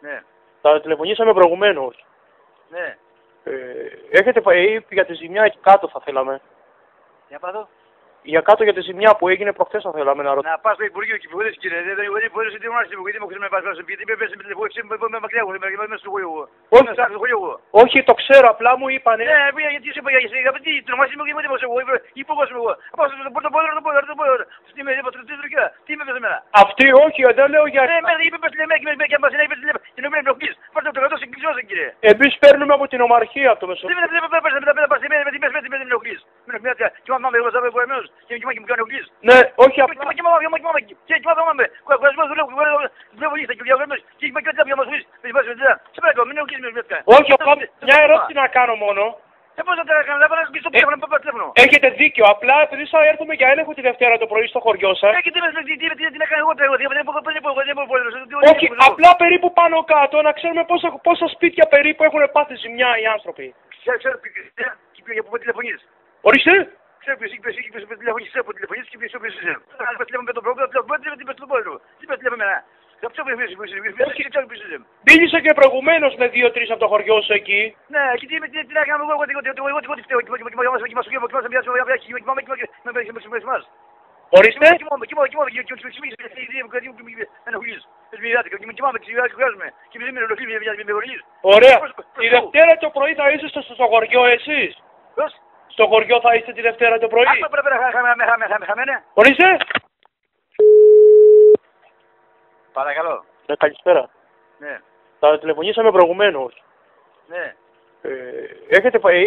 Ναι. Τα τηλεφωνήσαμε προηγουμένως. Ναι. Έχετε πάει για τη ζημιά εκεί κάτω θα θέλαμε. Για πάτω. Για κάτω για τη ζημιά που έγινε προχθές θα θέλαμε να ρωτήσουμε. Να πας στο Υπουργείο και φοβερές κύριε. Δεν μπορείς να την ονάσει μου γιατί μου χρειάζεται να πας στο σπίτι. Πες με τηλεφωνήσει με μακριά εγώ. Είμαι στο χωριό εγώ. Όχι, το ξέρω, απλά μου είπανε. Ναι, γιατί σου είπα για τι τρομάσεις μου και είμαι εγώ. Υπουργός μου εγώ. Πάω στο πρωτοπόδρο. Τι με πες εμένα. Αυτή όχι, δεν λέω για... Ναι, με είπε πες λέμε και μας είναι την οποία ενοχλείς. Πάρτε το κρατώ σε κλεισώσαι κύριε. Εμείς παίρνουμε από την ομαρχία από το Μεσόγειο. Ναι, όχι απλά... Όχι, απλά μια ερώτηση να κάνω μόνο. Έχετε δίκιο, απλά επειδή θα έρθουμε για έλεγχο τη Δευτέρα το πρωί στο χωριό σας. Όχι, απλά περίπου πάνω κάτω να ξέρουμε πόσα σπίτια περίπου έχουν πάθει ζημιά οι άνθρωποι. Ορίστε. Ξέρω ποιος τηλεφωνήσεις από τηλεφωνήσεις και ποιος είσαι. Αν πες τηλέφωνο με τον πρόβλημα, τι πες στον πόλεμο. Τι πες τηλέφωνο εμένα. Μίλησα και προηγουμένως με 2-3 από το χωριό σου εκεί. Ναι, και τι να κάνουμε εγώ τι φταίω. Ορίστε. Ωραία. Τη Δευτέρα το πρωί θα είστε στο χωριό εσείς. Στο χωριό θα είστε τη Δευτέρα το πρωί. Ορίστε. Παρακαλώ. Καλησπέρα. Ναι. Τα τηλεφωνήσαμε προηγουμένως. Ναι. Έχετε πάει